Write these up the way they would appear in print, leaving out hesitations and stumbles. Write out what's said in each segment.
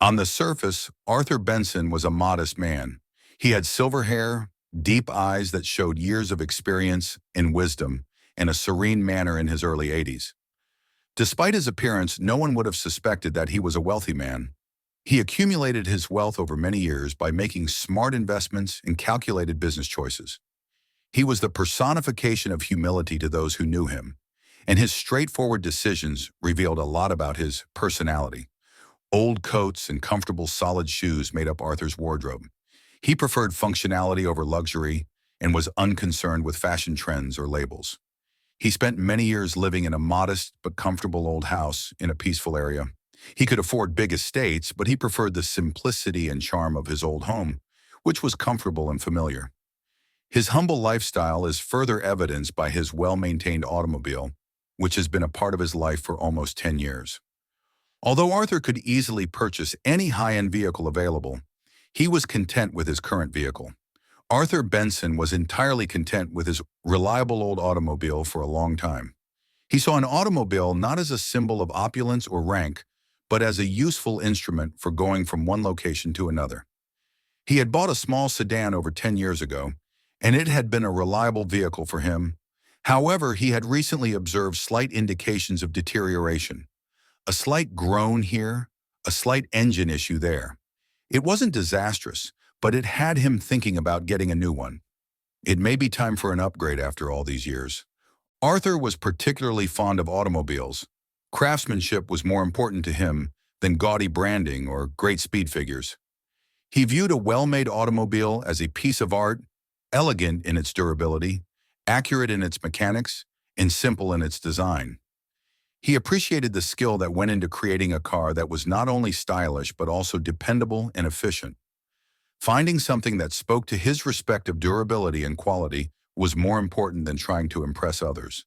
On the surface, Arthur Benson was a modest man. He had silver hair, deep eyes that showed years of experience and wisdom, and a serene manner in his early 80s. Despite his appearance, no one would have suspected that he was a wealthy man. He accumulated his wealth over many years by making smart investments and calculated business choices. He was the personification of humility to those who knew him, and his straightforward decisions revealed a lot about his personality. Old coats and comfortable solid shoes made up Arthur's wardrobe. He preferred functionality over luxury and was unconcerned with fashion trends or labels. He spent many years living in a modest but comfortable old house in a peaceful area. He could afford big estates, but he preferred the simplicity and charm of his old home, which was comfortable and familiar. His humble lifestyle is further evidenced by his well-maintained automobile, which has been a part of his life for almost 10 years. Although Arthur could easily purchase any high-end vehicle available, he was content with his current vehicle. Arthur Benson was entirely content with his reliable old automobile for a long time. He saw an automobile not as a symbol of opulence or rank, but as a useful instrument for going from one location to another. He had bought a small sedan over 10 years ago, and it had been a reliable vehicle for him. However, he had recently observed slight indications of deterioration. A slight groan here, a slight engine issue there. It wasn't disastrous, but it had him thinking about getting a new one. It may be time for an upgrade after all these years. Arthur was particularly fond of automobiles. Craftsmanship was more important to him than gaudy branding or great speed figures. He viewed a well-made automobile as a piece of art, elegant in its durability, accurate in its mechanics, and simple in its design. He appreciated the skill that went into creating a car that was not only stylish but also dependable and efficient. Finding something that spoke to his respective durability and quality was more important than trying to impress others.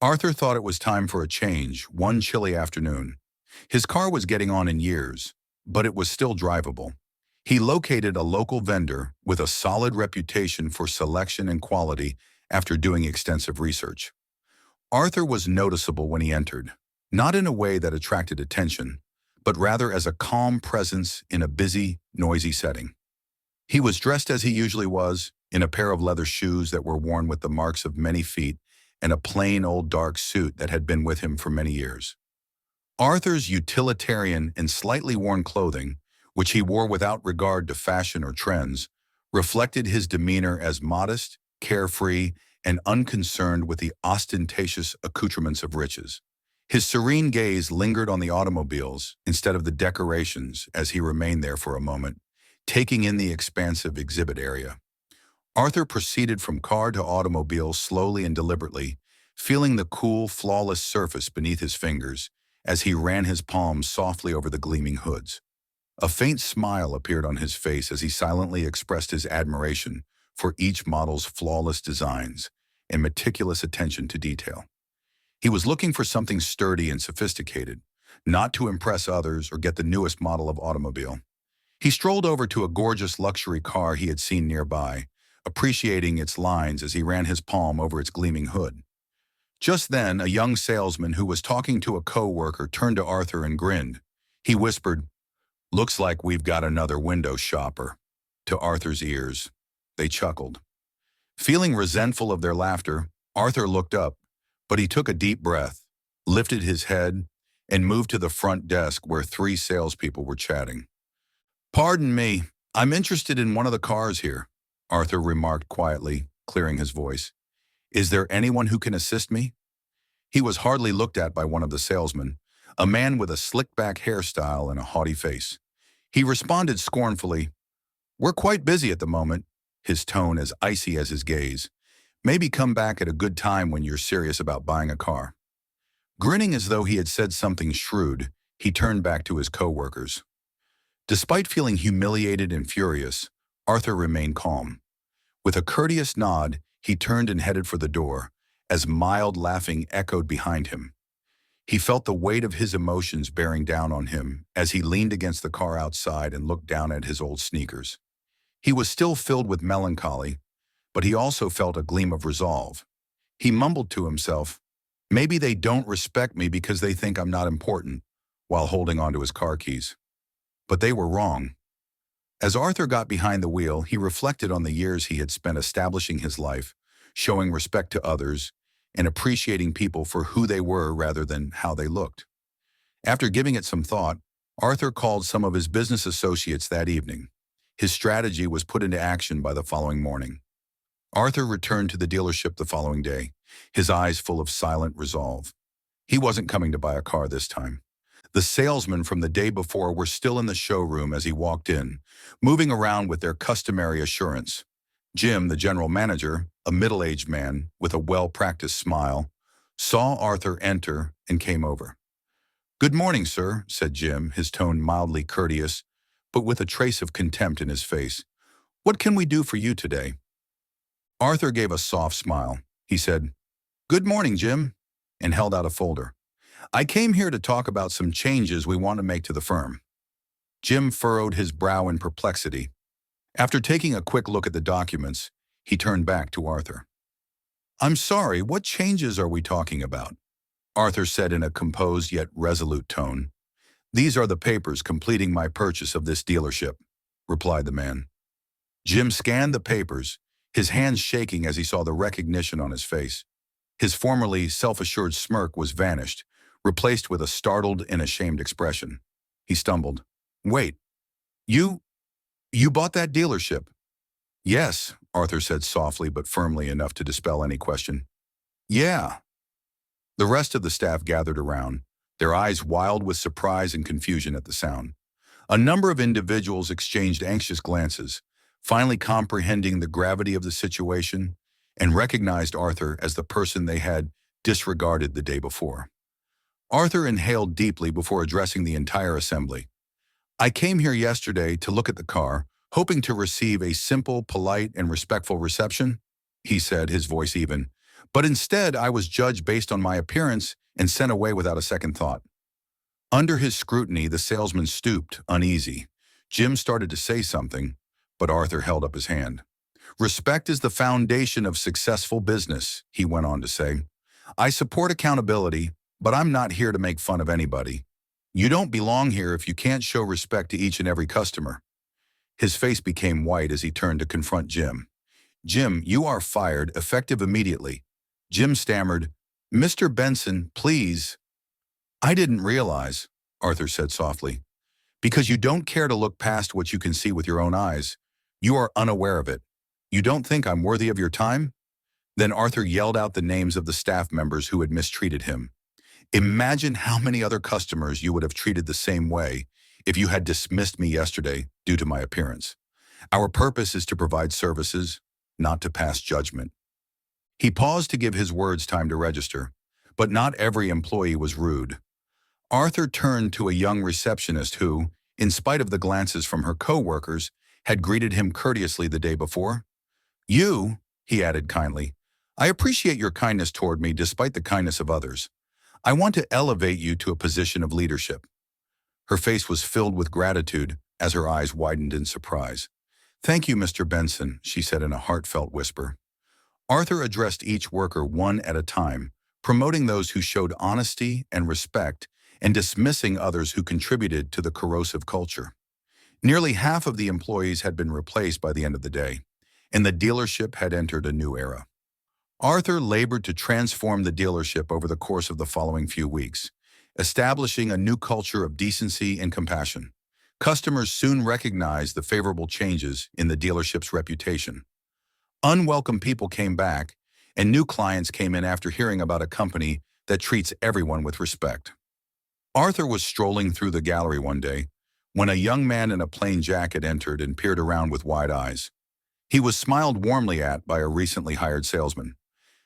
Arthur thought it was time for a change one chilly afternoon. His car was getting on in years, but it was still drivable. He located a local vendor with a solid reputation for selection and quality after doing extensive research. Arthur was noticeable when he entered, not in a way that attracted attention, but rather as a calm presence in a busy, noisy setting. He was dressed as he usually was, in a pair of leather shoes that were worn with the marks of many feet and a plain old dark suit that had been with him for many years. Arthur's utilitarian and slightly worn clothing, which he wore without regard to fashion or trends, reflected his demeanor as modest, carefree, and unconcerned with the ostentatious accoutrements of riches. His serene gaze lingered on the automobiles instead of the decorations as he remained there for a moment, taking in the expansive exhibit area. Arthur proceeded from car to automobile slowly and deliberately, feeling the cool, flawless surface beneath his fingers as he ran his palms softly over the gleaming hoods. A faint smile appeared on his face as he silently expressed his admiration for each model's flawless designs and meticulous attention to detail. He was looking for something sturdy and sophisticated, not to impress others or get the newest model of automobile. He strolled over to a gorgeous luxury car he had seen nearby, appreciating its lines as he ran his palm over its gleaming hood. Just then, a young salesman who was talking to a co-worker turned to Arthur and grinned. He whispered, "Looks like we've got another window shopper," to Arthur's ears. They chuckled. Feeling resentful of their laughter, Arthur looked up, but he took a deep breath, lifted his head, and moved to the front desk where 3 salespeople were chatting. "Pardon me, I'm interested in one of the cars here," Arthur remarked quietly, clearing his voice. "Is there anyone who can assist me?" He was hardly looked at by one of the salesmen, a man with a slick-back hairstyle and a haughty face. He responded scornfully, "We're quite busy at the moment," his tone as icy as his gaze. "Maybe come back at a good time when you're serious about buying a car." Grinning as though he had said something shrewd, he turned back to his co-workers. Despite feeling humiliated and furious, Arthur remained calm. With a courteous nod, he turned and headed for the door, as mild laughing echoed behind him. He felt the weight of his emotions bearing down on him as he leaned against the car outside and looked down at his old sneakers. He was still filled with melancholy, but he also felt a gleam of resolve. He mumbled to himself, "Maybe they don't respect me because they think I'm not important," while holding onto his car keys. But they were wrong. As Arthur got behind the wheel, he reflected on the years he had spent establishing his life, showing respect to others, and appreciating people for who they were rather than how they looked. After giving it some thought, Arthur called some of his business associates that evening. His strategy was put into action by the following morning. Arthur returned to the dealership the following day, his eyes full of silent resolve. He wasn't coming to buy a car this time. The salesmen from the day before were still in the showroom as he walked in, moving around with their customary assurance. Jim, the general manager, a middle-aged man with a well-practiced smile, saw Arthur enter and came over. "Good morning, sir," said Jim, his tone mildly courteous, but with a trace of contempt in his face. "What can we do for you today?" Arthur gave a soft smile. He said, "Good morning, Jim," and held out a folder. "I came here to talk about some changes we want to make to the firm." Jim furrowed his brow in perplexity. After taking a quick look at the documents, he turned back to Arthur. "I'm sorry, what changes are we talking about?" Arthur said in a composed yet resolute tone. "These are the papers completing my purchase of this dealership," replied the man. Jim scanned the papers, his hands shaking as he saw the recognition on his face. His formerly self-assured smirk was vanished, replaced with a startled and ashamed expression. He stumbled. "Wait, you bought that dealership?" "Yes," Arthur said softly but firmly enough to dispel any question. "Yeah." The rest of the staff gathered around, their eyes wild with surprise and confusion at the sound. A number of individuals exchanged anxious glances, finally comprehending the gravity of the situation, and recognized Arthur as the person they had disregarded the day before. Arthur inhaled deeply before addressing the entire assembly. "I came here yesterday to look at the car, hoping to receive a simple, polite, and respectful reception," he said, his voice even. "But instead, I was judged based on my appearance and sent away without a second thought." Under his scrutiny, the salesman stooped, uneasy. Jim started to say something, but Arthur held up his hand. "Respect is the foundation of successful business," he went on to say. "I support accountability, but I'm not here to make fun of anybody. You don't belong here if you can't show respect to each and every customer." His face became white as he turned to confront Jim. "Jim, you are fired, effective immediately." Jim stammered, "Mr. Benson, please." "I didn't realize," Arthur said softly. "Because you don't care to look past what you can see with your own eyes. You are unaware of it. You don't think I'm worthy of your time?" Then Arthur yelled out the names of the staff members who had mistreated him. "Imagine how many other customers you would have treated the same way if you had dismissed me yesterday due to my appearance. Our purpose is to provide services, not to pass judgment." He paused to give his words time to register, but not every employee was rude. Arthur turned to a young receptionist who, in spite of the glances from her co-workers, had greeted him courteously the day before. "You," he added kindly, "I appreciate your kindness toward me despite the kindness of others. I want to elevate you to a position of leadership." Her face was filled with gratitude as her eyes widened in surprise. "Thank you, Mr. Benson," she said in a heartfelt whisper. Arthur addressed each worker one at a time, promoting those who showed honesty and respect and dismissing others who contributed to the corrosive culture. Nearly half of the employees had been replaced by the end of the day, and the dealership had entered a new era. Arthur labored to transform the dealership over the course of the following few weeks, establishing a new culture of decency and compassion. Customers soon recognized the favorable changes in the dealership's reputation. Unwelcome people came back, and new clients came in after hearing about a company that treats everyone with respect. Arthur was strolling through the gallery one day when a young man in a plain jacket entered and peered around with wide eyes. He was smiled warmly at by a recently hired salesman.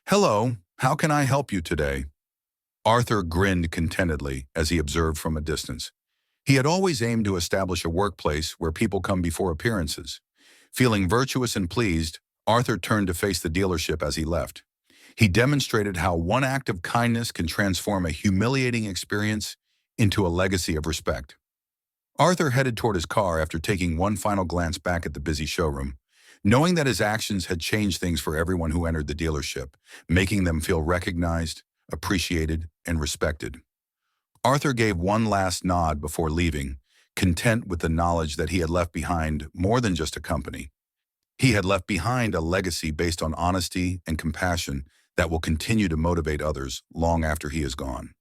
"Hello, how can I help you today?" Arthur grinned contentedly as he observed from a distance. He had always aimed to establish a workplace where people come before appearances. Feeling virtuous and pleased, Arthur turned to face the dealership as he left. He demonstrated how one act of kindness can transform a humiliating experience into a legacy of respect. Arthur headed toward his car after taking one final glance back at the busy showroom, knowing that his actions had changed things for everyone who entered the dealership, making them feel recognized, appreciated, and respected. Arthur gave one last nod before leaving, content with the knowledge that he had left behind more than just a company. He had left behind a legacy based on honesty and compassion that will continue to motivate others long after he is gone.